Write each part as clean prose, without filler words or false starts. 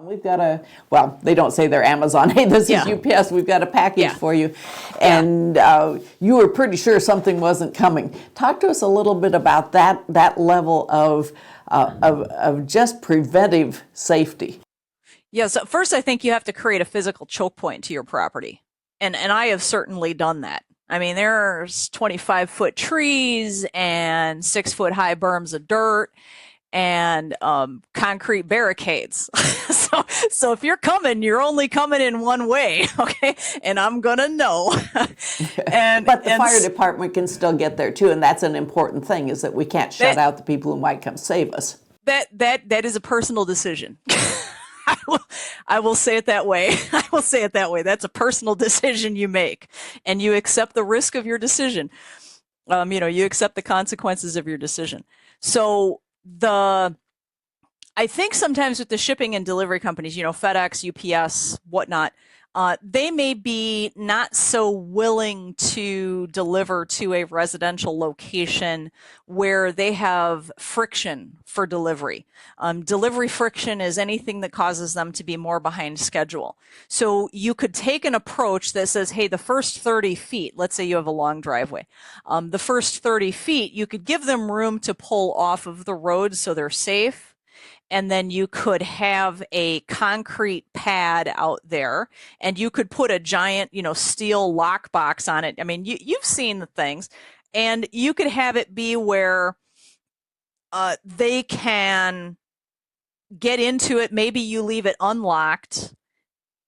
We've got well, they don't say they're Amazon. Hey, this is UPS. We've got a package for you. And you were pretty sure something wasn't coming. Talk to us a little bit about that level of just preventive safety. Yeah, so first I think you have to create a physical choke point to your property. And I have certainly done that. I mean, there's 25-foot trees and 6-foot high berms of dirt and concrete barricades. So if you're coming, you're only coming in one way, okay? And I'm gonna know. But the fire department can still get there too, and that's an important thing, is that we can't shut out the people who might come save us. That is a personal decision. I will say it that way. I will say it that way. That's a personal decision you make, and you accept the risk of your decision. You accept the consequences of your decision. So I think sometimes with the shipping and delivery companies, FedEx, UPS, whatnot, they may be not so willing to deliver to a residential location where they have friction for delivery. Delivery friction is anything that causes them to be more behind schedule. So you could take an approach that says, hey, the first 30 feet, let's say you have a long driveway, the first 30 feet, you could give them room to pull off of the road so they're safe. And then you could have a concrete pad out there, and you could put a giant, steel lockbox on it. I mean, you've seen the things, and you could have it be where they can get into it. Maybe you leave it unlocked,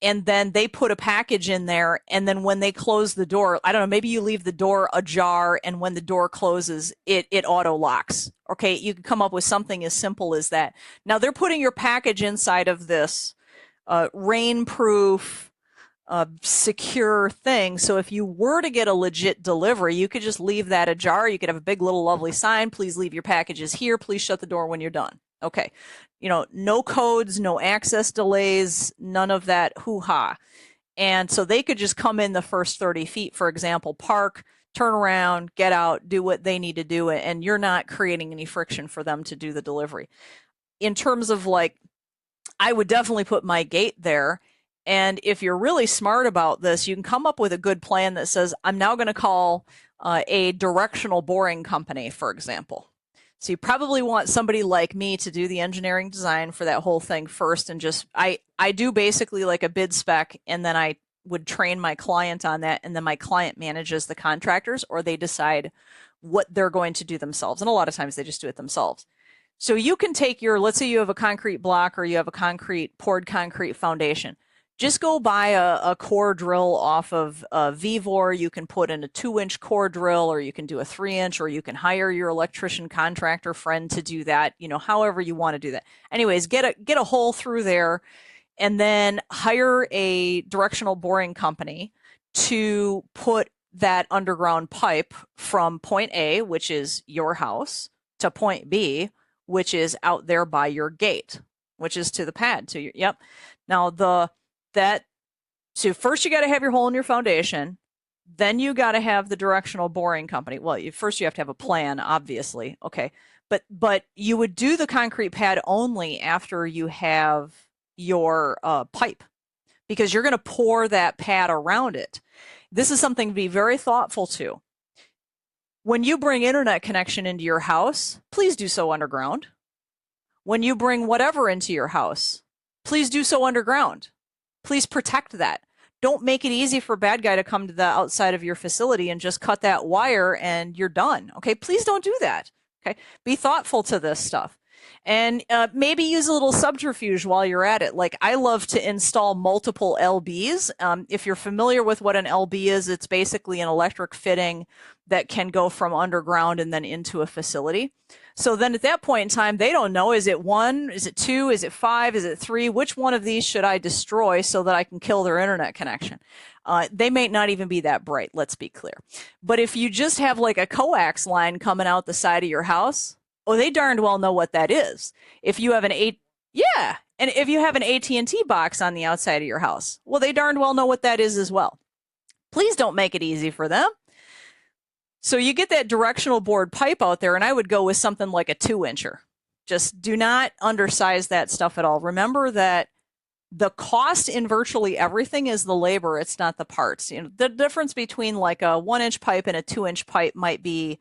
and then they put a package in there, and then when they close the door, I don't know, maybe you leave the door ajar, and when the door closes, it auto locks. Okay, you can come up with something as simple as that. Now they're putting your package inside of this rainproof, secure thing. So if you were to get a legit delivery, you could just leave that ajar. You could have a big little lovely sign, please leave your packages here, please shut the door when you're done. Okay, no codes, no access delays, none of that hoo-ha. And so they could just come in the first 30 feet, for example, park, turn around, get out, do what they need to do, and you're not creating any friction for them to do the delivery. In terms of I would definitely put my gate there. And if you're really smart about this, you can come up with a good plan that says, I'm now going to call a directional boring company, for example. So you probably want somebody like me to do the engineering design for that whole thing first, and just I do basically like a bid spec, and then I would train my client on that, and then my client manages the contractors, or they decide what they're going to do themselves. And a lot of times they just do it themselves. So you can take let's say you have a concrete block, or you have a poured concrete foundation. Just go buy a core drill off of Vevor. You can put in a 2-inch core drill, or you can do a 3-inch, or you can hire your electrician contractor friend to do that, however you want to do that. Anyways, get a hole through there, and then hire a directional boring company to put that underground pipe from point A, which is your house, to point B, which is out there by your gate, which is to the pad. Now so first you got to have your hole in your foundation. Then you got to have the directional boring company. Well, first you have to have a plan, obviously. Okay. But you would do the concrete pad only after you have your pipe, because you're going to pour that pad around it. This is something to be very thoughtful to. When you bring internet connection into your house, please do so underground. When you bring whatever into your house, please do so underground. Please protect that. Don't make it easy for a bad guy to come to the outside of your facility and just cut that wire and you're done. Okay, please don't do that. Okay, be thoughtful to this stuff. And maybe use a little subterfuge while you're at it. Like, I love to install multiple LBs. If you're familiar with what an LB is, it's basically an electric fitting that can go from underground and then into a facility. So then at that point in time, they don't know, is it 1, is it 2, is it 5, is it 3? Which one of these should I destroy so that I can kill their internet connection? They may not even be that bright, let's be clear. But if you just have like a coax line coming out the side of your house, they darned well know what that is. If you have and if you have an AT&T box on the outside of your house, well, they darned well know what that is as well. Please don't make it easy for them. So you get that directional bored pipe out there, and I would go with something like a 2-incher. Just do not undersize that stuff at all. Remember that The cost in virtually everything is the labor, it's not the parts. The difference between like a 1-inch pipe and a 2-inch pipe might be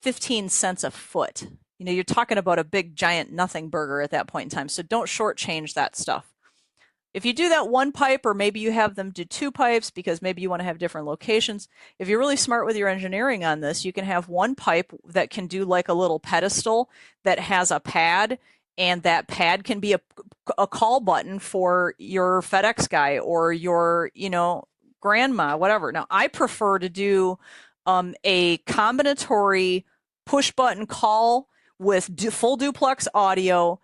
15 cents a foot. You're talking about a big giant nothing burger at that point in time. So don't shortchange that stuff. If you do that one pipe, or maybe you have them do 2 pipes because maybe you want to have different locations. If you're really smart with your engineering on this, you can have one pipe that can do like a little pedestal that has a pad, and that pad can be a call button for your FedEx guy or your, grandma, whatever. Now, I prefer to do a combinatory push button call with full duplex audio,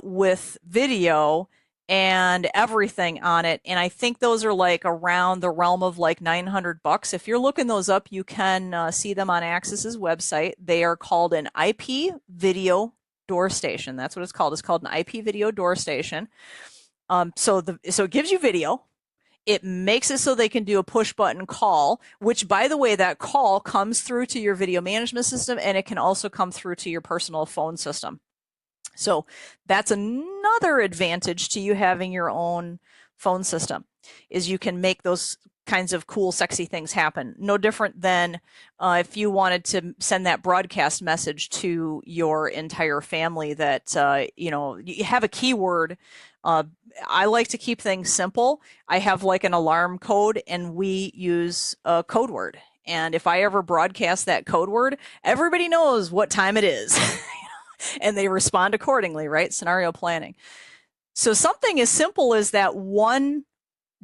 with video and everything on it. And I think those are like around the realm of like $900. If you're looking those up, you can see them on Axis's website. They are called an IP video door station. That's what it's called. It's called an IP video door station. So it gives you video. It makes it so they can do a push button call, which, by the way, that call comes through to your video management system, and it can also come through to your personal phone system. So that's another advantage to you having your own phone system, is you can make those kinds of cool, sexy things happen. No different than if you wanted to send that broadcast message to your entire family that, you have a keyword. I like to keep things simple. I have like an alarm code, and we use a code word. And if I ever broadcast that code word, everybody knows what time it is. And they respond accordingly, right? Scenario planning. So something as simple as that one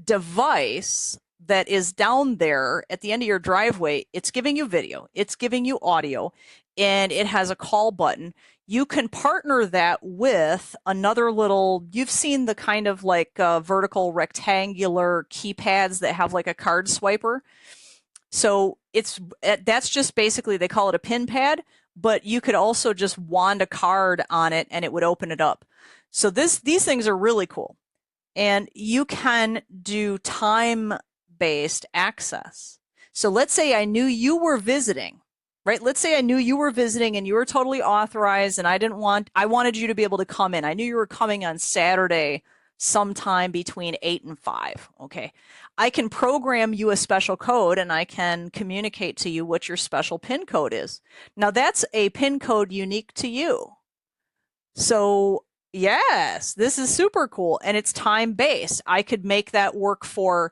device that is down there at the end of your driveway, it's giving you video, it's giving you audio, and it has a call button. You can partner that with another little, you've seen the kind of like vertical rectangular keypads that have like a card swiper. So that's just basically, they call it a pin pad, but you could also just wand a card on it and it would open it up. So these things are really cool. And you can do time-based access. So let's say I knew you were visiting, right? Let's say I knew you were visiting and you were totally authorized, and I wanted you to be able to come in. I knew you were coming on Saturday sometime between 8 and 5. Okay. I can program you a special code, and I can communicate to you what your special PIN code is. Now that's a PIN code unique to you. So yes, this is super cool, and it's time-based. I could make that work for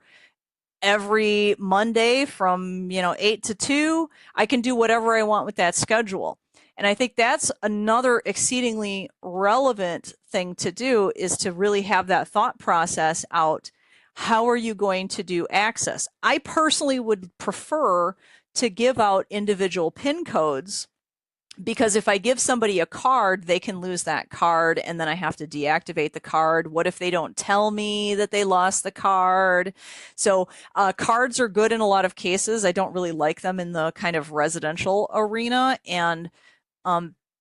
every Monday from 8 to 2. I can do whatever I want with that schedule. And I think that's another exceedingly relevant thing to do, is to really have that thought process out. How are you going to do access? I personally would prefer to give out individual PIN codes, because if I give somebody a card, they can lose that card, and then I have to deactivate the card. What if they don't tell me that they lost the card? So cards are good in a lot of cases. I don't really like them in the kind of residential arena, and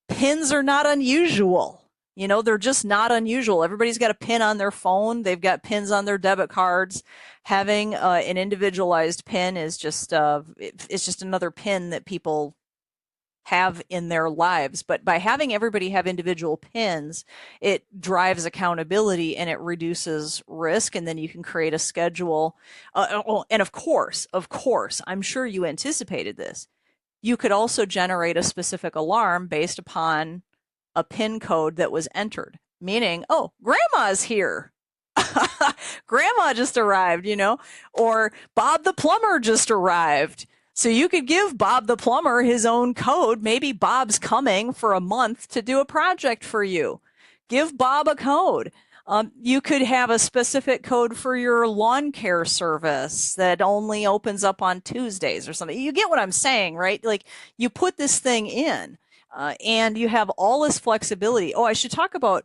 pins are not unusual. They're just not unusual. Everybody's got a pin on their phone. They've got pins on their debit cards. Having an individualized pin is just it's just another pin that people have in their lives. But by having everybody have individual pins, it drives accountability and it reduces risk. And then you can create a schedule. And of course, I'm sure you anticipated this. You could also generate a specific alarm based upon a PIN code that was entered, meaning, oh, grandma's here. Grandma just arrived, or Bob the plumber just arrived. So you could give Bob the plumber his own code. Maybe Bob's coming for a month to do a project for you. Give Bob a code. You could have a specific code for your lawn care service that only opens up on Tuesdays or something. You get what I'm saying, right? Like, you put this thing in, and you have all this flexibility. Oh, I should talk about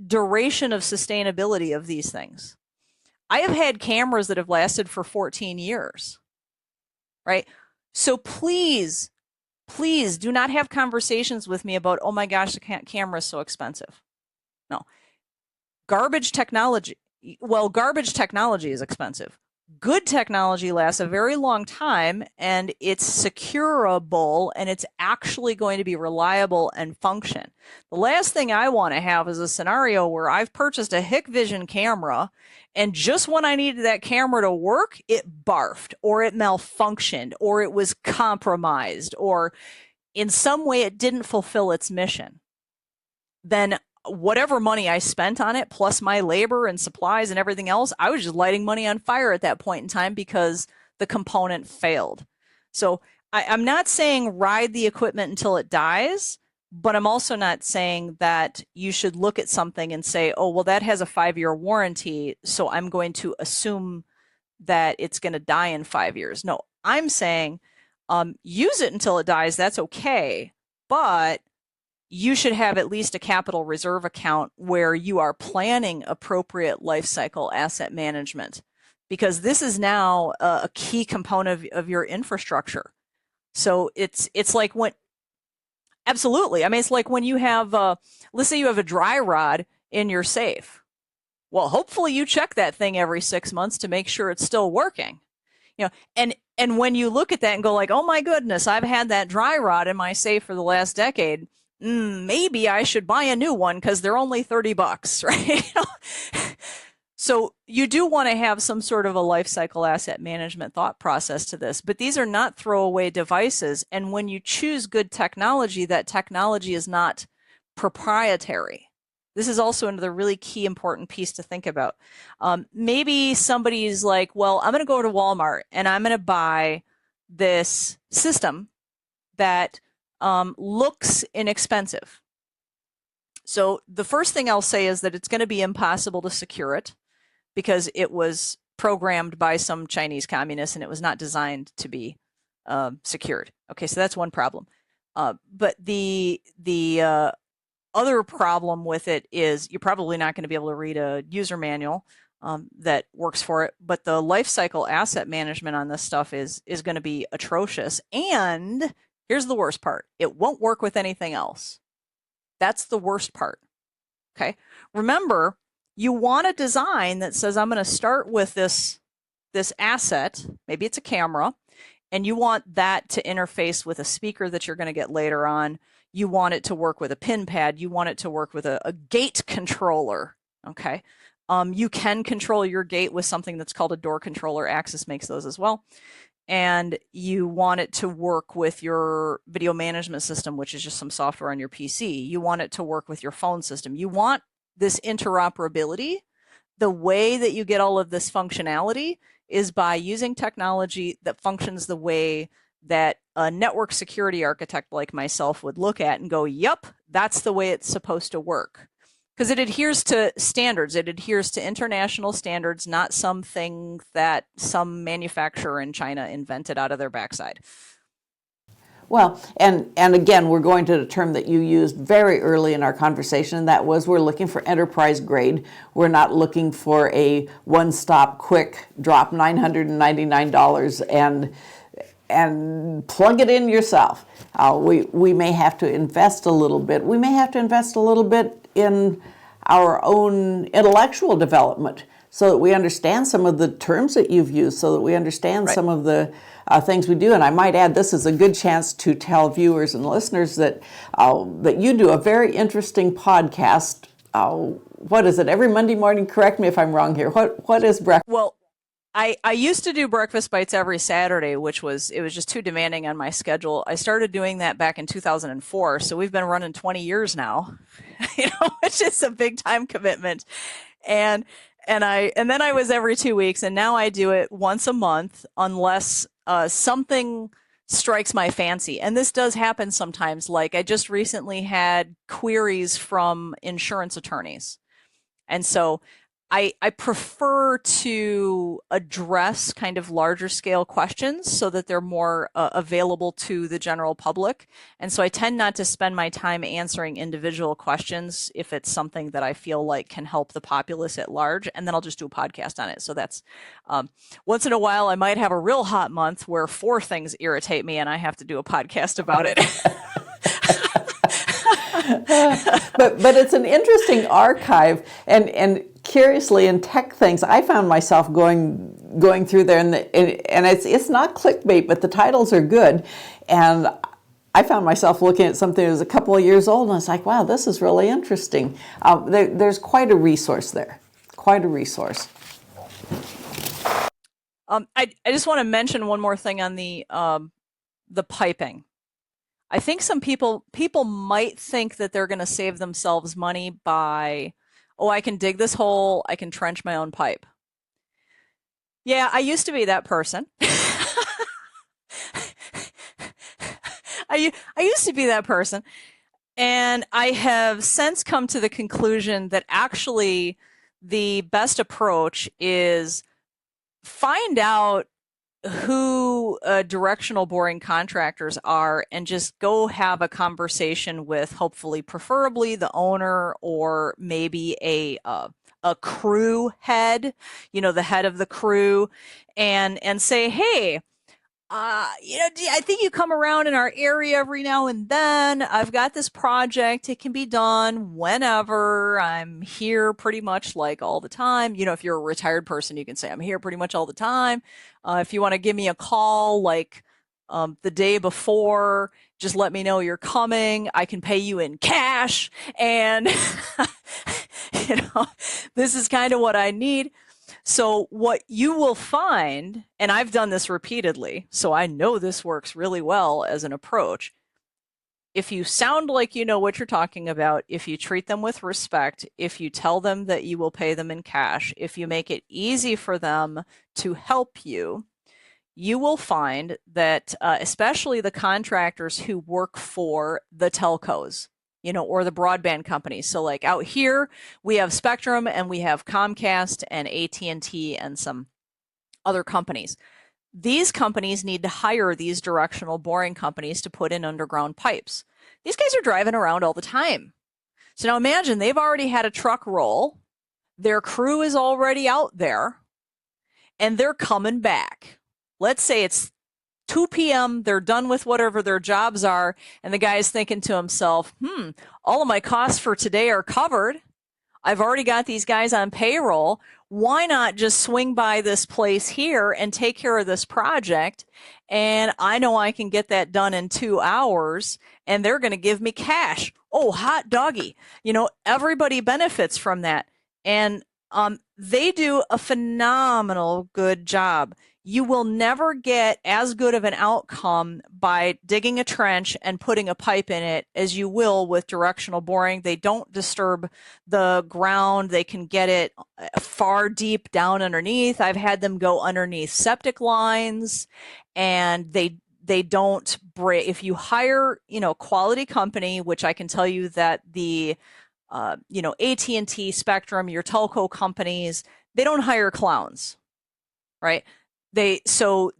duration of sustainability of these things. I have had cameras that have lasted for 14 years, right? So please do not have conversations with me about, oh my gosh, the camera is so expensive. No. Garbage technology is expensive. Good technology lasts a very long time, and it's secureable, and it's actually going to be reliable and function. The last thing I want to have is a scenario where I've purchased a Hikvision camera, and just when I needed that camera to work, it barfed, or it malfunctioned, or it was compromised, or in some way it didn't fulfill its mission. Then whatever money I spent on it, plus my labor and supplies and everything else, I was just lighting money on fire at that point in time because the component failed. So I'm not saying ride the equipment until it dies, but I'm also not saying that you should look at something and say, oh, well, that has a 5-year warranty, so I'm going to assume that it's going to die in 5 years. No, I'm saying use it until it dies. That's okay. But you should have at least a capital reserve account where you are planning appropriate life cycle asset management, because this is now a key component of your infrastructure. So it's like when, absolutely. I mean, it's like when you have, let's say you have a dry rod in your safe. Well, hopefully you check that thing every 6 months to make sure it's still working. And when you look at that and go like, oh my goodness, I've had that dry rod in my safe for the last decade. Maybe I should buy a new one because they're only $30, right? So you do want to have some sort of a life cycle asset management thought process to this, but these are not throwaway devices. And when you choose good technology, that technology is not proprietary. This is also another really key important piece to think about. Maybe somebody's like, well, I'm going to go to Walmart and I'm going to buy this system that looks inexpensive. So the first thing I'll say is that it's going to be impossible to secure it because it was programmed by some Chinese communists and it was not designed to be secured. Okay, so that's one problem. But the other problem with it is you're probably not going to be able to read a user manual that works for it. But the life cycle asset management on this stuff is going to be atrocious. And here's the worst part. It won't work with anything else. That's the worst part. Okay. Remember, you want a design that says, I'm going to start with this asset. Maybe it's a camera, and you want that to interface with a speaker that you're going to get later on. You want it to work with a pin pad. You want it to work with a gate controller. Okay. You can control your gate with something that's called a door controller. Axis makes those as well. And you want it to work with your video management system, which is just some software on your PC. You want it to work with your phone system. You want this interoperability. The way that you get all of this functionality is by using technology that functions the way that a network security architect like myself would look at and go, yep, that's the way it's supposed to work. Because it adheres to standards. It adheres to international standards, not something that some manufacturer in China invented out of their backside. Well, and again, we're going to the term that you used very early in our conversation, and that was we're looking for enterprise grade. We're not looking for a one-stop quick drop $999 and plug it in yourself. We may have to invest a little bit. We may have to invest a little bit in our own intellectual development so that we understand some of the terms that you've used, so that we understand some of the things we do. And I might add, this is a good chance to tell viewers and listeners that that you do a very interesting podcast. What is it? Every Monday morning? Correct me if I'm wrong here. What is breakfast? Well, I used to do Breakfast Bites every Saturday, it was just too demanding on my schedule. I started doing that back in 2004, so we've been running 20 years now, which is a big time commitment. And then I was every 2 weeks, and now I do it once a month unless something strikes my fancy. And this does happen sometimes. Like I just recently had queries from insurance attorneys. And so I prefer to address kind of larger scale questions so that they're more available to the general public. And so I tend not to spend my time answering individual questions if it's something that I feel like can help the populace at large. And then I'll just do a podcast on it. So that's once in a while, I might have a real hot month where 4 things irritate me and I have to do a podcast about it. But it's an interesting archive, and curiously in tech things, I found myself going through there, and it's not clickbait, but the titles are good, and I found myself looking at something that was a couple of years old, and I was like, wow, this is really interesting. There's quite a resource there, quite a resource. I just want to mention one more thing on the piping. I think some people might think that they're going to save themselves money by, oh, I can dig this hole, I can trench my own pipe. Yeah, I used to be that person. I used to be that person, and I have since come to the conclusion that actually the best approach is find out who directional boring contractors are and just go have a conversation with, hopefully, preferably the owner, or maybe a crew head, the head of the crew, and say, hey, I think you come around in our area every now and then. I've got this project. It can be done whenever. I'm here pretty much like all the time. If you're a retired person, you can say, I'm here pretty much all the time. If you want to give me a call, like the day before, just let me know you're coming. I can pay you in cash. And, this is kind of what I need. So what you will find, and I've done this repeatedly, so I know this works really well as an approach. If you sound like you know what you're talking about, if you treat them with respect, if you tell them that you will pay them in cash, if you make it easy for them to help you, you will find that especially the contractors who work for the telcos, or the broadband companies. So like out here, we have Spectrum and we have Comcast and AT&T and some other companies. These companies need to hire these directional boring companies to put in underground pipes. These guys are driving around all the time. So now imagine they've already had a truck roll, their crew is already out there, and they're coming back. Let's say it's 2 p.m., they're done with whatever their jobs are, and the guy's thinking to himself, all of my costs for today are covered. I've already got these guys on payroll. Why not just swing by this place here and take care of this project? And I know I can get that done in 2 hours, and they're going to give me cash. Oh, hot doggy. Everybody benefits from that. And they do a phenomenal good job. You will never get as good of an outcome by digging a trench and putting a pipe in it as you will with directional boring. They don't disturb the ground. They can get it far deep down underneath. I've had them go underneath septic lines, and they don't break. If you hire, quality company, which I can tell you that the AT&T, Spectrum, your telco companies, they don't hire clowns, right? So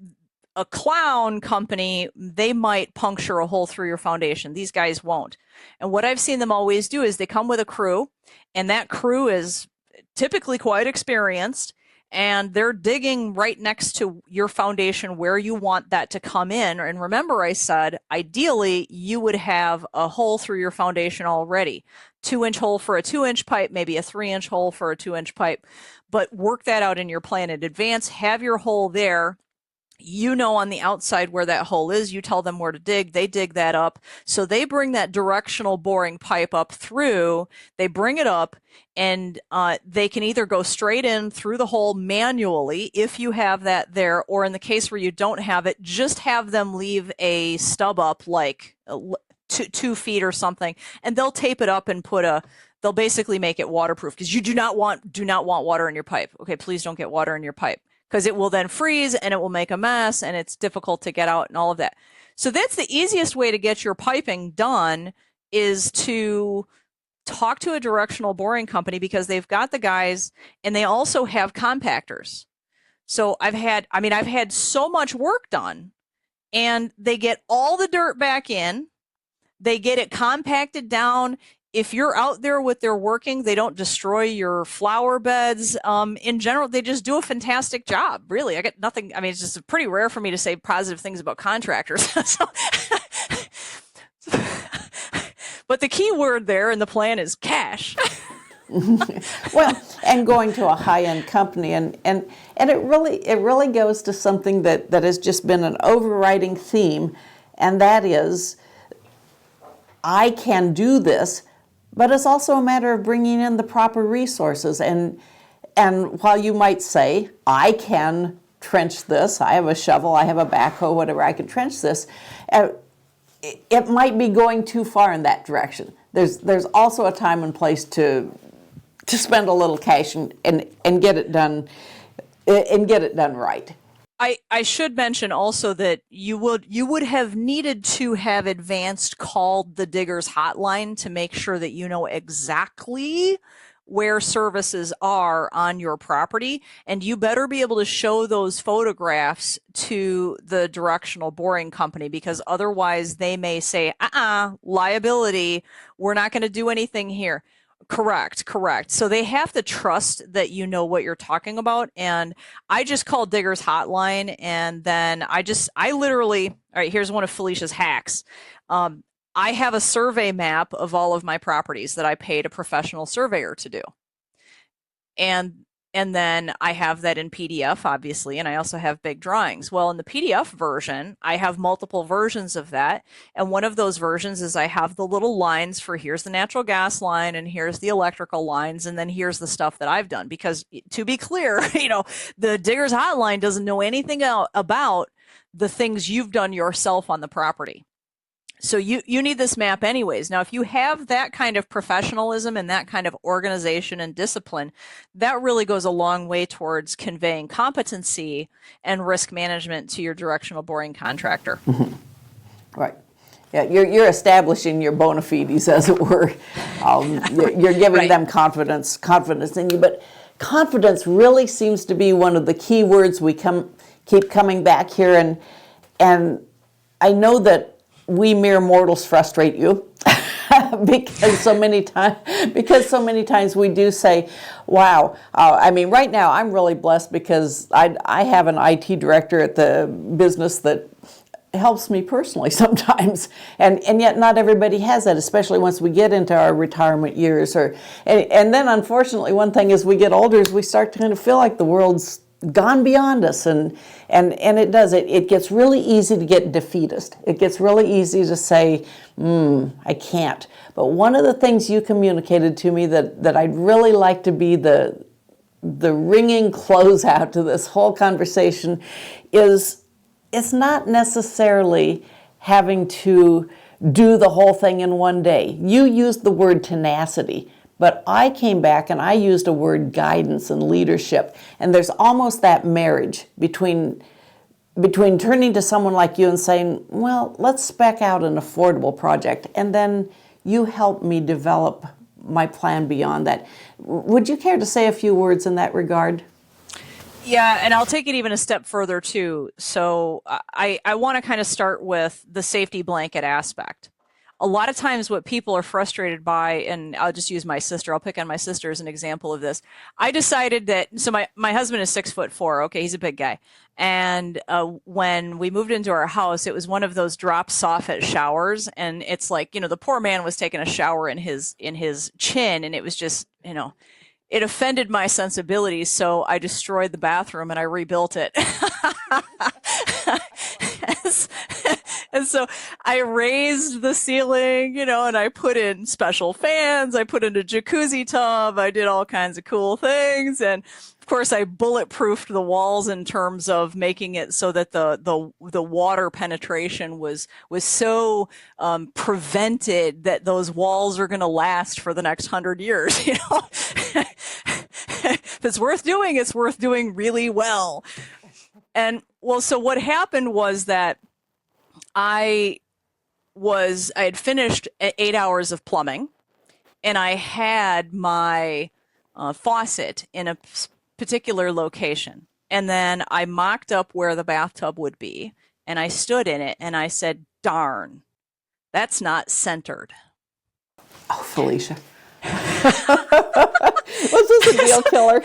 a clown company, they might puncture a hole through your foundation. These guys won't. And what I've seen them always do is they come with a crew, and that crew is typically quite experienced, and they're digging right next to your foundation where you want that to come in. And remember, I said, ideally, you would have a hole through your foundation already. 2-inch hole for a 2-inch pipe, maybe a 3-inch hole for a 2-inch pipe, but work that out in your plan in advance. Have your hole there. On the outside where that hole is, you tell them where to dig, they dig that up. So they bring that directional boring pipe up through, they bring it up, and they can either go straight in through the hole manually if you have that there, or in the case where you don't have it, just have them leave a stub up like 2 feet or something, and they'll tape it up and they'll basically make it waterproof, because you do not want water in your pipe. Okay, please don't get water in your pipe, because it will then freeze and it will make a mess and it's difficult to get out and all of that. So that's the easiest way to get your piping done, is to talk to a directional boring company, because they've got the guys and they also have compactors. So I've had so much work done, and they get all the dirt back in, they get it compacted down. If you're out there with their working, they don't destroy your flower beds. In general, they just do a fantastic job. Really, I got nothing. It's just pretty rare for me to say positive things about contractors. But the key word there in the plan is cash. Well, and going to a high-end company, and it really goes to something that has just been an overriding theme, and that is, I can do this, but it's also a matter of bringing in the proper resources. And while you might say, I can trench this, I have a shovel, I have a backhoe, whatever, I can trench this, it might be going too far in that direction. There's also a time and place to spend a little cash and get it done right. I should mention also that you would have needed to have advanced called the Diggers hotline to make sure that you know exactly where services are on your property, and you better be able to show those photographs to the directional boring company, because otherwise they may say, liability, we're not going to do anything here. Correct. So they have to trust that you know what you're talking about. And I just called Diggers hotline, and then I literally, all right, here's one of Felicia's hacks. I have a survey map of all of my properties that I paid a professional surveyor to do. And then I have that in PDF, obviously, and I also have big drawings. Well, in the PDF version, I have multiple versions of that. And one of those versions is I have the little lines for here's the natural gas line and here's the electrical lines, and then here's the stuff that I've done. Because to be clear, the Diggers hotline doesn't know anything about the things you've done yourself on the property. So you need this map anyways. Now, if you have that kind of professionalism and that kind of organization and discipline, that really goes a long way towards conveying competency and risk management to your directional boring contractor. Mm-hmm. Right. Yeah, you're establishing your bona fides, as it were. You're giving right. them confidence in you. But confidence really seems to be one of the key words we keep coming back here. And I know that we mere mortals frustrate you because so many times we do say, wow, right now I'm really blessed because I have an IT director at the business that helps me personally sometimes, and yet not everybody has that, especially once we get into our retirement years. And then unfortunately, one thing as we get older is we start to kind of feel like the world's gone beyond us, and it does. It gets really easy to get defeatist. It gets really easy to say, I can't. But one of the things you communicated to me that I'd really like to be the ringing closeout to this whole conversation is, it's not necessarily having to do the whole thing in one day. You used the word tenacity, but I came back and I used a word guidance and leadership. And there's almost that marriage between turning to someone like you and saying, well, let's spec out an affordable project, and then you help me develop my plan beyond that. Would you care to say a few words in that regard? Yeah, and I'll take it even a step further too. So I want to kind of start with the safety blanket aspect. A lot of times what people are frustrated by, and I'll just use my sister, I'll pick on my sister as an example of this. I decided that, so my husband is 6'4", okay, he's a big guy. And when we moved into our house, it was one of those drop soffit showers. And it's like, the poor man was taking a shower in his chin, and it was just, it offended my sensibilities. So I destroyed the bathroom and I rebuilt it. And so I raised the ceiling, and I put in special fans. I put in a jacuzzi tub. I did all kinds of cool things. And of course, I bulletproofed the walls in terms of making it so that the water penetration was so prevented that those walls are going to last for the next 100 years. If it's worth doing, it's worth doing really well. And well, so what happened was that I had finished 8 hours of plumbing, and I had my faucet in a particular location. And then I mocked up where the bathtub would be, and I stood in it, and I said, darn, that's not centered. Oh, Felicia. Was this a deal killer?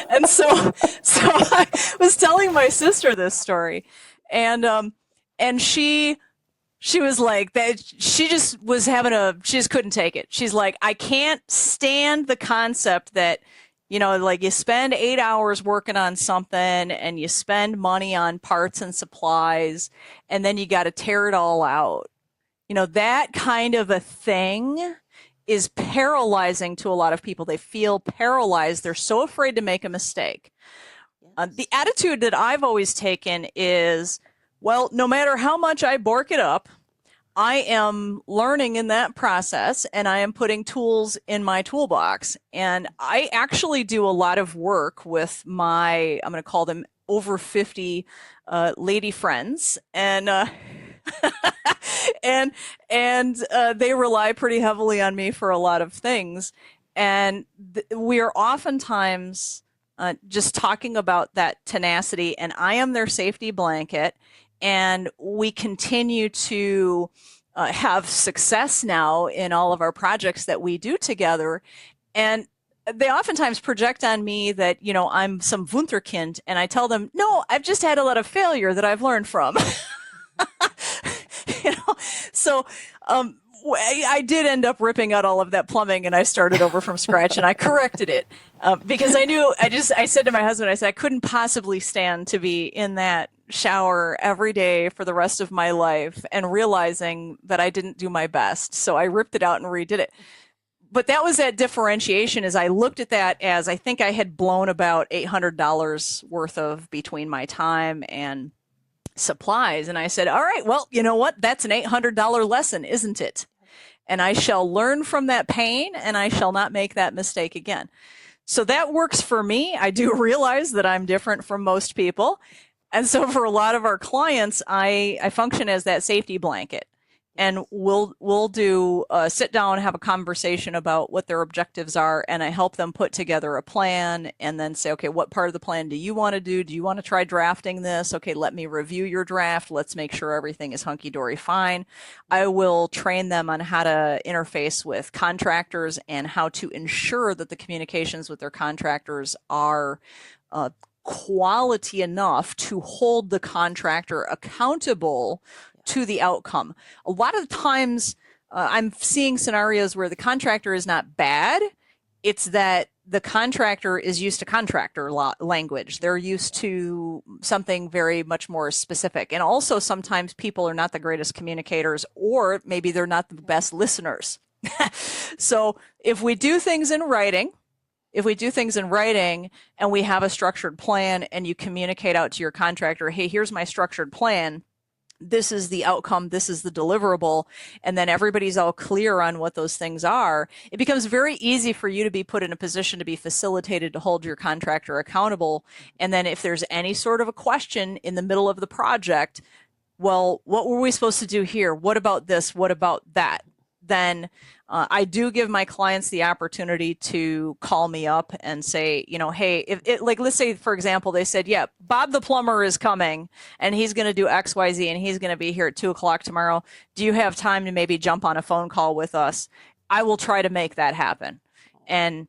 And so I was telling my sister this story, and she She was like that. She just was she just couldn't take it. She's like, I can't stand the concept that, like you spend 8 hours working on something and you spend money on parts and supplies and then you got to tear it all out. That kind of a thing is paralyzing to a lot of people. They feel paralyzed. They're so afraid to make a mistake. The attitude that I've always taken is, well, no matter how much I bork it up, I am learning in that process and I am putting tools in my toolbox. And I actually do a lot of work with I'm going to call them over 50 lady friends. And and they rely pretty heavily on me for a lot of things. And we are oftentimes just talking about that tenacity, and I am their safety blanket. And we continue to have success now in all of our projects that we do together. And they oftentimes project on me that, I'm some Wunderkind. And I tell them, no, I've just had a lot of failure that I've learned from. So I did end up ripping out all of that plumbing and I started over from scratch and I corrected it because I said to my husband, I said, I couldn't possibly stand to be in that shower every day for the rest of my life and realizing that I didn't do my best. So I ripped it out and redid it. But that was that differentiation as I looked at that as I think I had blown about $800 worth of between my time and supplies. And I said, all right, well, you know what? That's an $800 lesson, isn't it? And I shall learn from that pain and I shall not make that mistake again. So that works for me. I do realize that I'm different from most people. And so for a lot of our clients, I function as that safety blanket. And we'll do sit down, have a conversation about what their objectives are, and I help them put together a plan and then say, okay, what part of the plan do you want to do? Do you want to try drafting this? Okay, let me review your draft. Let's make sure everything is hunky-dory fine. I will train them on how to interface with contractors and how to ensure that the communications with their contractors are quality enough to hold the contractor accountable to the outcome. A lot of times I'm seeing scenarios where the contractor is not bad. It's that the contractor is used to contractor language. They're used to something very much more specific. And also sometimes people are not the greatest communicators, or maybe they're not the best listeners. So if we do things in writing, and we have a structured plan and you communicate out to your contractor, hey, here's my structured plan. This is the outcome, this is the deliverable, and then everybody's all clear on what those things are, it becomes very easy for you to be put in a position to be facilitated to hold your contractor accountable. And then if there's any sort of a question in the middle of the project, well, what were we supposed to do here? What about this? What about that? Then I do give my clients the opportunity to call me up and say, hey, if it, like, let's say, for example, they said, yeah, Bob the plumber is coming and he's going to do X, Y, Z, and he's going to be here at 2:00 tomorrow. Do you have time to maybe jump on a phone call with us? I will try to make that happen. And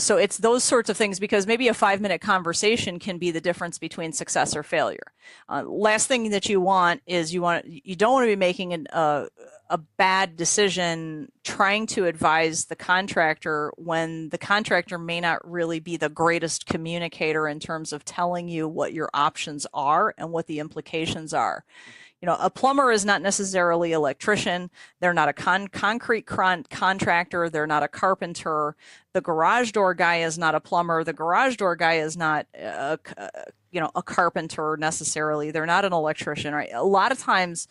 so it's those sorts of things, because maybe a 5-minute conversation can be the difference between success or failure. Last thing that you want is you don't want to be making a bad decision trying to advise the contractor when the contractor may not really be the greatest communicator in terms of telling you what your options are and what the implications are. A plumber is not necessarily an electrician. They're not a concrete contractor. They're not a carpenter. The garage door guy is not a plumber. The garage door guy is not a carpenter necessarily. They're not an electrician, right? A lot of times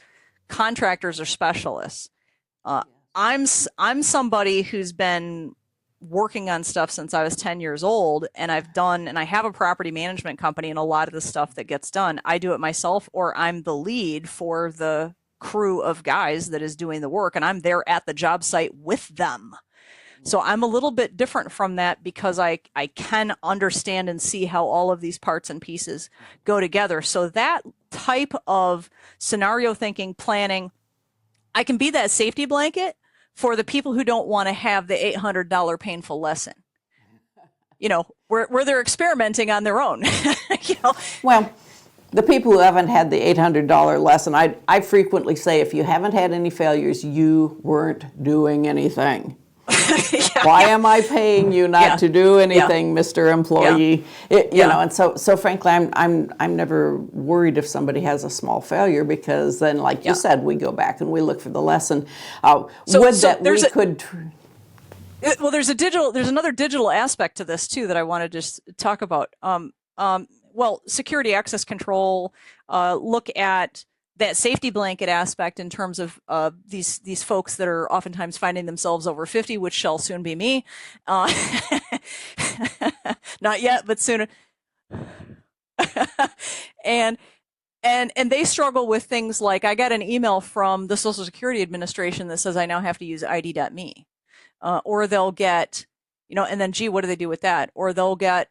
contractors are specialists. I'm somebody who's been working on stuff since I was 10 years old, and I have a property management company, and a lot of the stuff that gets done, I do it myself, or I'm the lead for the crew of guys that is doing the work, and I'm there at the job site with them. So I'm a little bit different from that because I can understand and see how all of these parts and pieces go together. So that type of scenario thinking, planning, I can be that safety blanket for the people who don't want to have the $800 painful lesson, where they're experimenting on their own. Well, The people who haven't had the $800 lesson, I frequently say, if you haven't had any failures, you weren't doing anything. Why am I paying you not to do anything, Mr. Employee? You know, and so frankly, I'm never worried if somebody has a small failure, because then, like you said, we go back and we look for the lesson. Well, there's another digital aspect to this too that I want to just talk about. Well, security access control, look at that safety blanket aspect in terms of these folks that are oftentimes finding themselves over 50, which shall soon be me. Not yet, but soon. and they struggle with things like, I got an email from the Social Security Administration that says I now have to use ID.me. Or they'll get, and then, gee, what do they do with that? Or they'll get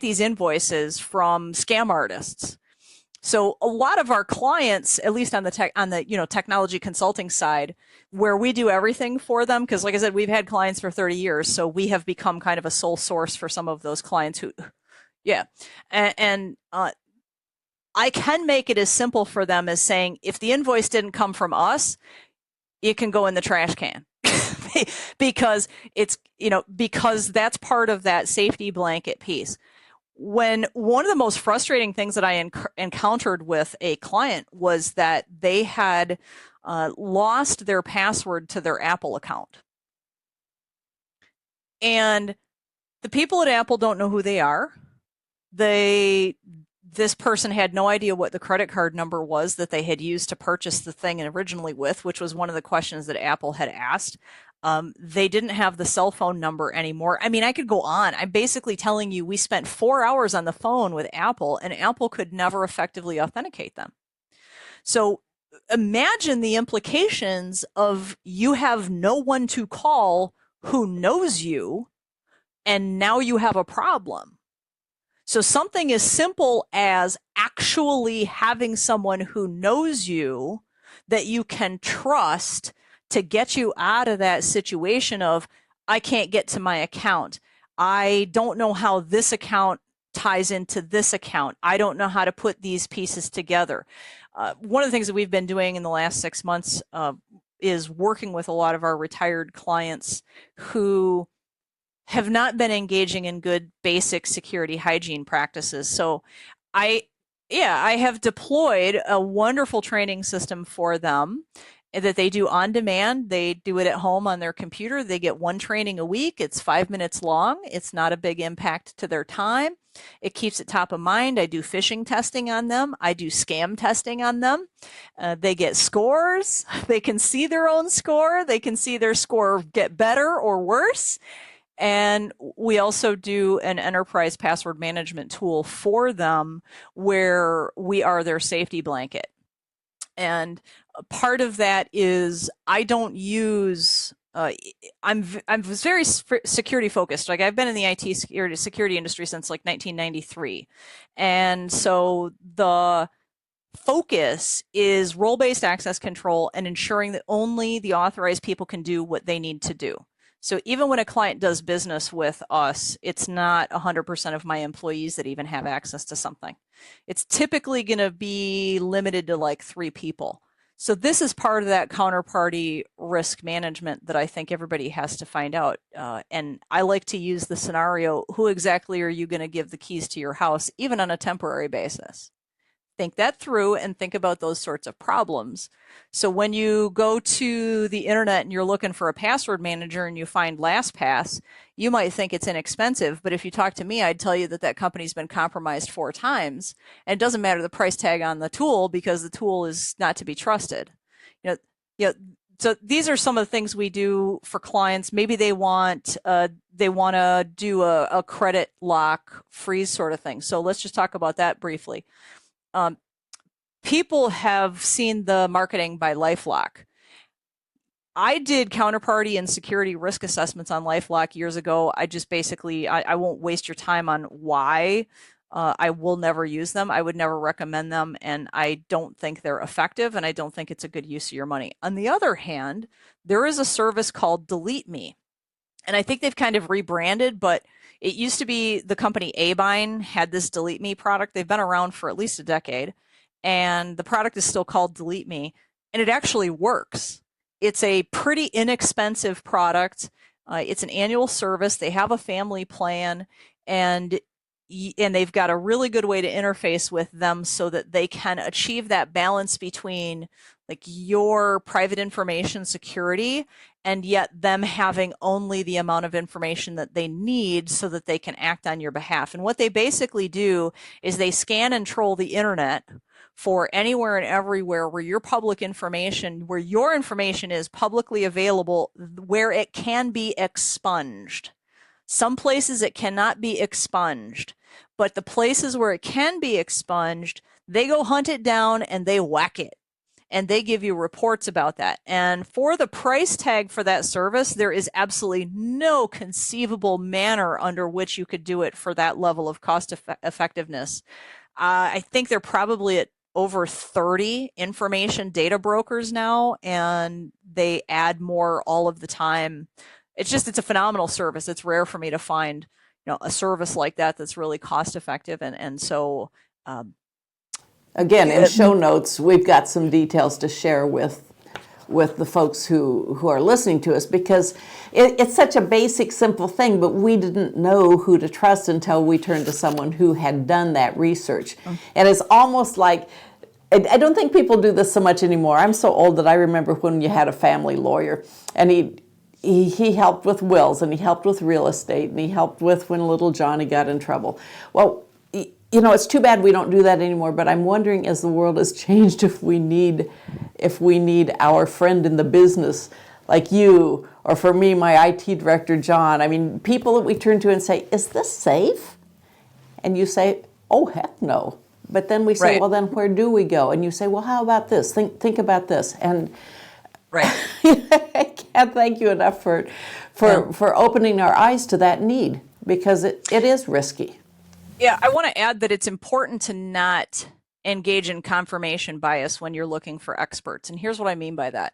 these invoices from scam artists. So a lot of our clients, at least on the technology consulting side, where we do everything for them, because like I said, we've had clients for 30 years, so we have become kind of a sole source for some of those clients who, and I can make it as simple for them as saying, if the invoice didn't come from us, it can go in the trash can. Because because that's part of that safety blanket piece. When one of the most frustrating things that I encountered with a client was that they had lost their password to their Apple account. And the people at Apple don't know who they are. This person had no idea what the credit card number was that they had used to purchase the thing originally with, which was one of the questions that Apple had asked. They didn't have the cell phone number anymore. I mean, I could go on. I'm basically telling you, we spent 4 hours on the phone with Apple, and Apple could never effectively authenticate them. So imagine the implications of you have no one to call who knows you, and now you have a problem. So something as simple as actually having someone who knows you that you can trust to get you out of that situation of, I can't get to my account. I don't know how this account ties into this account. I don't know how to put these pieces together. One of the things that we've been doing in the last 6 months is working with a lot of our retired clients who have not been engaging in good basic security hygiene practices. So I have deployed a wonderful training system for them that they do on demand. They do it at home on their computer. They get one training a week. It's 5 minutes long. It's not a big impact to their time. It keeps it top of mind. I do phishing testing on them. I do scam testing on them. They get scores. They can see their own score. They can see their score get better or worse. And we also do an enterprise password management tool for them where we are their safety blanket. And part of that is I don't use, I'm very security focused. Like, I've been in the IT security industry since like 1993. And so the focus is role-based access control and ensuring that only the authorized people can do what they need to do. So even when a client does business with us, it's not 100% of my employees that even have access to something. It's typically going to be limited to like 3 people. So this is part of that counterparty risk management that I think everybody has to find out. And I like to use the scenario, who exactly are you going to give the keys to your house, even on a temporary basis? Think that through and think about those sorts of problems. So when you go to the internet and you're looking for a password manager and you find LastPass, you might think it's inexpensive, but if you talk to me, I'd tell you that that company's been compromised 4 times. And it doesn't matter the price tag on the tool, because the tool is not to be trusted. So these are some of the things we do for clients. Maybe they want to do a credit lock freeze sort of thing. So let's just talk about that briefly. People have seen the marketing by LifeLock. I did counterparty and security risk assessments on LifeLock years ago. I just basically, I won't waste your time on why. I will never use them. I would never recommend them, and I don't think they're effective, and I don't think it's a good use of your money. On the other hand, there is a service called Delete Me, and I think they've kind of rebranded, but It used to be the company Abine had this Delete Me product. They've been around for at least a decade, and the product is still called Delete Me, and it actually works. It's a pretty inexpensive product. It's an annual service. They have a family plan, and they've got a really good way to interface with them so that they can achieve that balance between like your private information security and yet them having only the amount of information that they need so that they can act on your behalf. And what they basically do is they scan and troll the internet for anywhere and everywhere where your public information, where your information is publicly available, where it can be expunged. Some places it cannot be expunged, but the places where it can be expunged, they go hunt it down and they whack it. And they give you reports about that. And for the price tag for that service, there is absolutely no conceivable manner under which you could do it for that level of cost effectiveness. I think they're probably at over 30 information data brokers now, and they add more all of the time. It's a phenomenal service. It's rare for me to find, a service like that that's really cost effective. And so, again, in show notes, we've got some details to share with the folks who are listening to us, because it's such a basic, simple thing, but we didn't know who to trust until we turned to someone who had done that research. And it's almost like, I don't think people do this so much anymore. I'm so old that I remember when you had a family lawyer, and he helped with wills, and he helped with real estate, and he helped with when little Johnny got in trouble. Well, it's too bad we don't do that anymore, but I'm wondering, as the world has changed, if we need our friend in the business like you, or for me, my IT director, John. I mean, people that we turn to and say, is this safe? And you say, oh, heck no. But then we say, right. Well, then where do we go? And you say, well, how about this? Think about this. And right. I can't thank you enough for opening our eyes to that need, because it is risky. Yeah, I want to add that it's important to not engage in confirmation bias when you're looking for experts. And here's what I mean by that.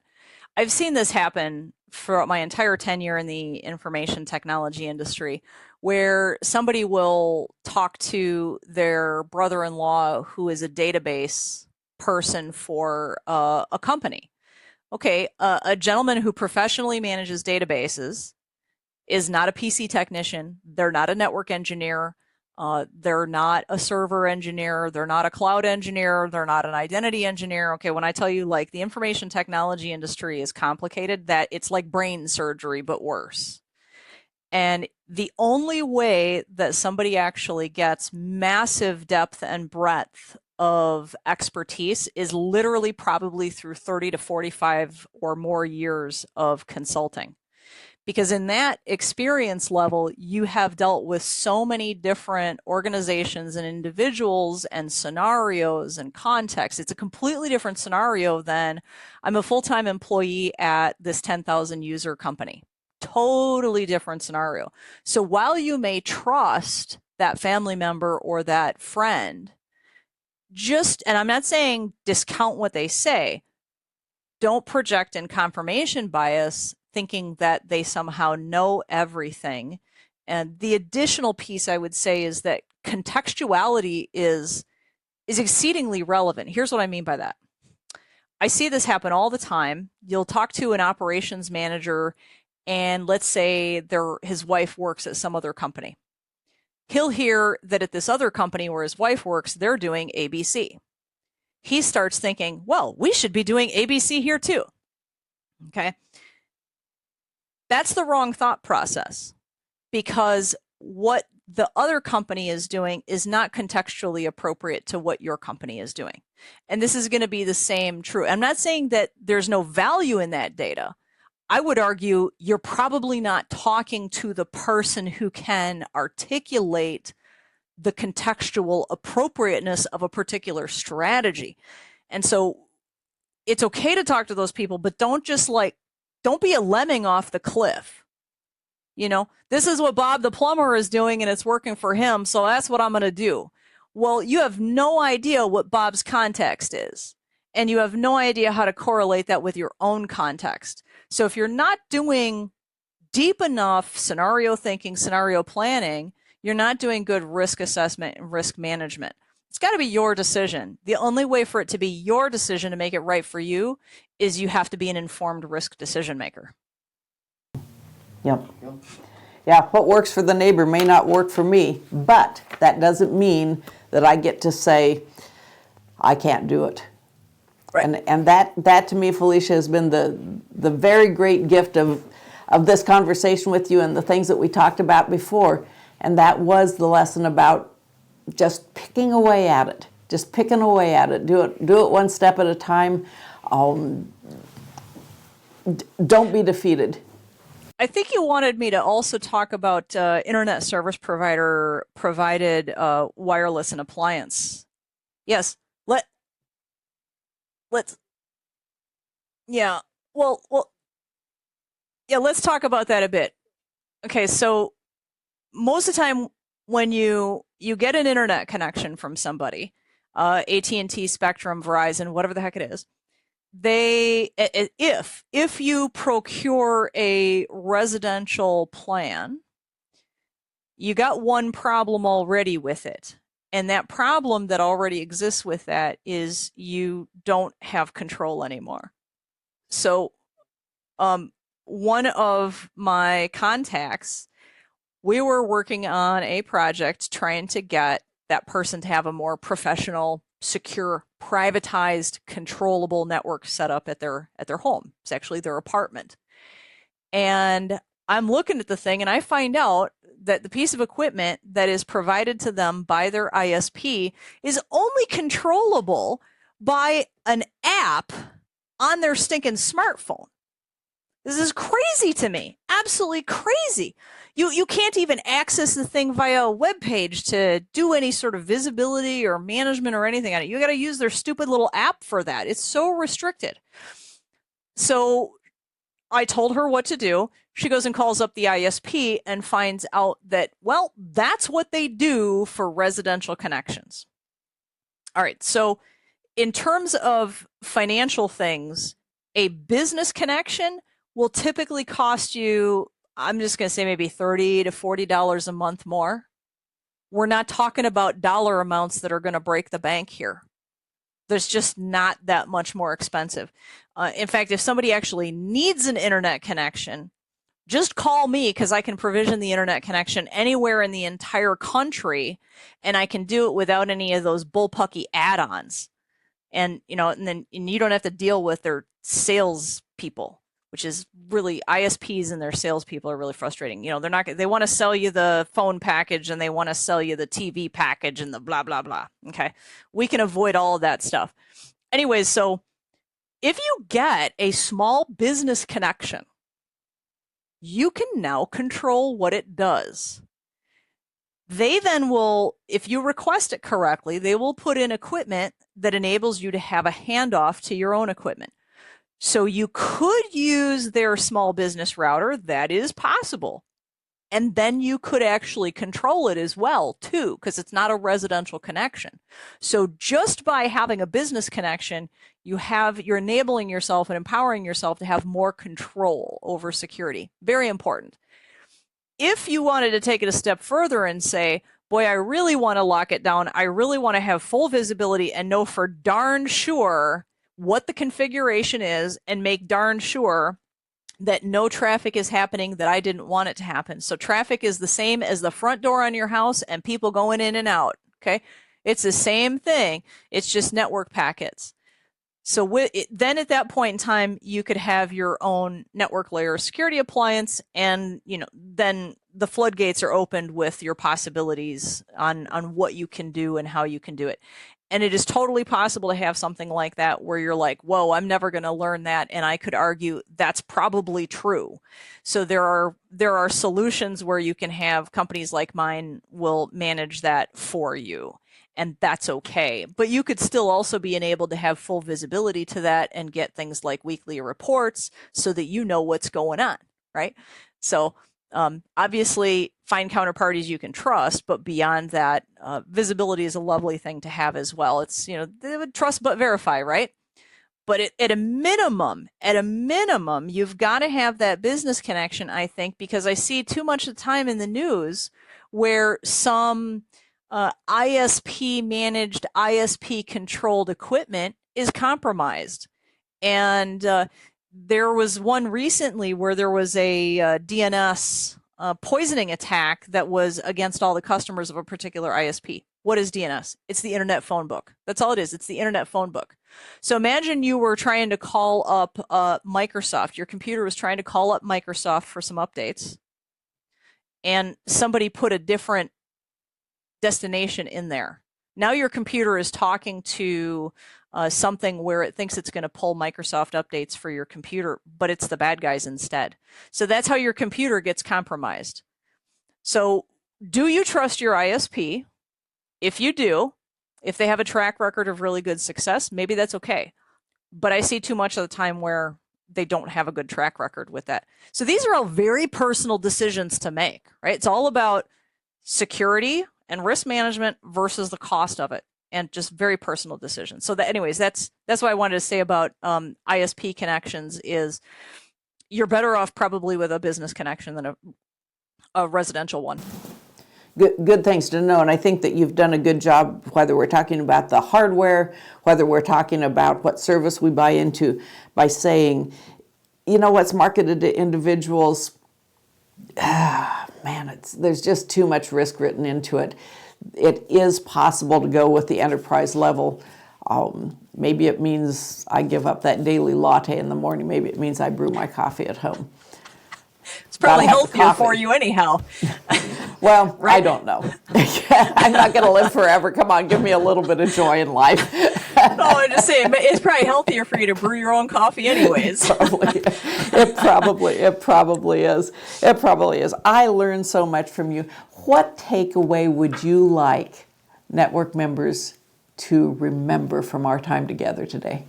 I've seen this happen for my entire tenure in the information technology industry, where somebody will talk to their brother-in-law who is a database person for a company. Okay, a gentleman who professionally manages databases is not a PC technician. They're not a network engineer. They're not a server engineer. They're not a cloud engineer. They're not an identity engineer. Okay, when I tell you, like, the information technology industry is complicated, that it's like brain surgery, but worse. And the only way that somebody actually gets massive depth and breadth of expertise is literally probably through 30 to 45 or more years of consulting. Because in that experience level, you have dealt with so many different organizations and individuals and scenarios and contexts. It's a completely different scenario than I'm a full-time employee at this 10,000 user company. Totally different scenario. So while you may trust that family member or that friend, and I'm not saying discount what they say, don't project in confirmation bias thinking that they somehow know everything. And the additional piece I would say is that contextuality is exceedingly relevant. Here's what I mean by that. I see this happen all the time. You'll talk to an operations manager, and let's say his wife works at some other company. He'll hear that at this other company where his wife works, they're doing ABC. He starts thinking, well, we should be doing ABC here too. Okay. That's the wrong thought process, because what the other company is doing is not contextually appropriate to what your company is doing. And this is going to be the same true. I'm not saying that there's no value in that data. I would argue you're probably not talking to the person who can articulate the contextual appropriateness of a particular strategy. And so it's okay to talk to those people, but don't be a lemming off the cliff. This is what Bob the plumber is doing and it's working for him, so that's what I'm going to do. Well, you have no idea what Bob's context is, and you have no idea how to correlate that with your own context. So if you're not doing deep enough scenario thinking, scenario planning, you're not doing good risk assessment and risk management. It's got to be your decision. The only way for it to be your decision to make it right for you is you have to be an informed risk decision maker. Yep. Yeah, what works for the neighbor may not work for me, but that doesn't mean that I get to say, I can't do it. Right. And that to me, Felicia, has been the very great gift of this conversation with you and the things that we talked about before. And that was the lesson about just picking away at it. Just picking away at it. Do it one step at a time. Don't be defeated. I think you wanted me to also talk about internet service provider provided wireless and appliance. Yes. Let's yeah. Well, yeah, let's talk about that a bit. Okay, so most of the time when you get an internet connection from somebody, AT&T, Spectrum, Verizon, whatever the heck it is, if you procure a residential plan, you got one problem already with it. And that problem that already exists with that is you don't have control anymore. So one of my contacts, we were working on a project trying to get that person to have a more professional, secure, privatized, controllable network set up at their home. It's actually their apartment. And I'm looking at the thing and I find out that the piece of equipment that is provided to them by their ISP is only controllable by an app on their stinking smartphone. This is crazy to me. Absolutely crazy. You can't even access the thing via a web page to do any sort of visibility or management or anything on it. You got to use their stupid little app for that. It's so restricted. So I told her what to do. She goes and calls up the ISP and finds out that, well, that's what they do for residential connections. All right. So in terms of financial things, a business connection will typically cost you, I'm just going to say maybe $30 to $40 a month more. We're not talking about dollar amounts that are going to break the bank here. There's just not that much more expensive. In fact, if somebody actually needs an internet connection, just call me because I can provision the internet connection anywhere in the entire country, and I can do it without any of those bullpucky add-ons. And you don't have to deal with their sales people, which is really, ISPs and their salespeople are really frustrating. They want to sell you the phone package and they want to sell you the TV package and the blah, blah, blah. Okay. We can avoid all of that stuff. Anyways, so if you get a small business connection, you can now control what it does. They then will, if you request it correctly, they will put in equipment that enables you to have a handoff to your own equipment. So you could use their small business router. That is possible. And then you could actually control it as well, too, because it's not a residential connection. So just by having a business connection, you're enabling yourself and empowering yourself to have more control over security. Very important. If you wanted to take it a step further and say, boy, I really want to lock it down. I really want to have full visibility and know for darn sure what the configuration is and make darn sure that no traffic is happening that I didn't want it to happen. So traffic is the same as the front door on your house and people going in and out. Okay. It's the same thing. It's just network packets. So then at that point in time, you could have your own network layer security appliance, and then the floodgates are opened with your possibilities on what you can do and how you can do it. And it is totally possible to have something like that where you're like, whoa, I'm never going to learn that. And I could argue that's probably true. So there are solutions where you can have companies like mine will manage that for you. And that's okay. But you could still also be enabled to have full visibility to that and get things like weekly reports so that you know what's going on, right? So obviously find counterparties you can trust, but beyond that, visibility is a lovely thing to have as well. It's, they would trust but verify, right? But at a minimum, you've got to have that business connection, I think, because I see too much of the time in the news where some ISP managed, ISP controlled equipment is compromised. And there was one recently where there was a DNS poisoning attack that was against all the customers of a particular ISP. What is DNS? It's the Internet Phone Book. That's all it is. It's the Internet Phone Book. So imagine you were trying to call up Microsoft. Your computer was trying to call up Microsoft for some updates, and somebody put a different destination in there. Now your computer is talking to something where it thinks it's going to pull Microsoft updates for your computer, but it's the bad guys instead. So that's how your computer gets compromised. So do you trust your ISP? If you do, if they have a track record of really good success, maybe that's okay. But I see too much of the time where they don't have a good track record with that. So these are all very personal decisions to make, right? It's all about security and risk management versus the cost of it, and just very personal decisions. So that, anyways, that's what I wanted to say about ISP connections is you're better off probably with a business connection than a residential one. Good things to know, and I think that you've done a good job, whether we're talking about the hardware, whether we're talking about what service we buy into, by saying, you know, what's marketed to individuals, man, there's just too much risk written into it. It is possible to go with the enterprise level. Maybe it means I give up that daily latte in the morning. Maybe it means I brew my coffee at home. It's probably healthier for you anyhow. Well, right. I don't know. I'm not going to live forever. Come on, give me a little bit of joy in life. No, I'm just saying, it's probably healthier for you to brew your own coffee anyways. It probably is. It probably is. I learned so much from you. What takeaway would you like network members to remember from our time together today?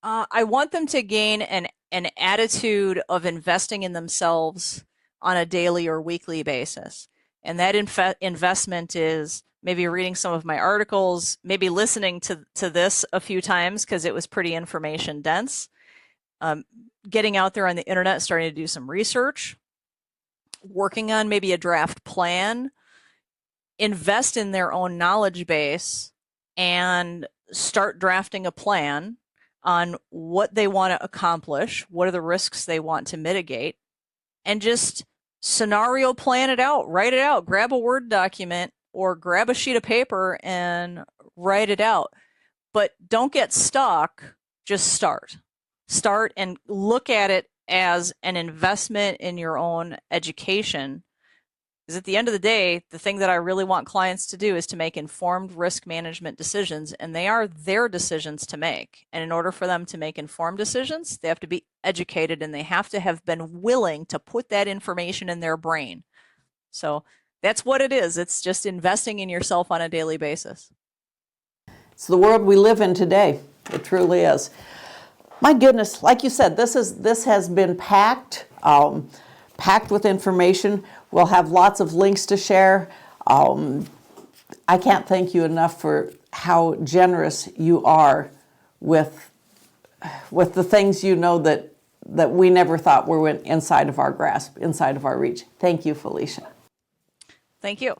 I want them to gain an attitude of investing in themselves on a daily or weekly basis. And that investment is maybe reading some of my articles, maybe listening to this a few times because it was pretty information dense, getting out there on the internet, starting to do some research, working on maybe a draft plan, invest in their own knowledge base, and start drafting a plan on what they want to accomplish, what are the risks they want to mitigate, and just scenario plan it out, write it out, grab a Word document or grab a sheet of paper and write it out. But don't get stuck, just start. Start and look at it as an investment in your own education. Because at the end of the day, the thing that I really want clients to do is to make informed risk management decisions, and they are their decisions to make. And in order for them to make informed decisions, they have to be educated and they have to have been willing to put that information in their brain. So that's what it is. It's just investing in yourself on a daily basis. It's the world we live in today. It truly is. My goodness, like you said, this has been packed with information. We'll have lots of links to share. I can't thank you enough for how generous you are with the things you know that we never thought were inside of our grasp, inside of our reach. Thank you, Felicia. Thank you.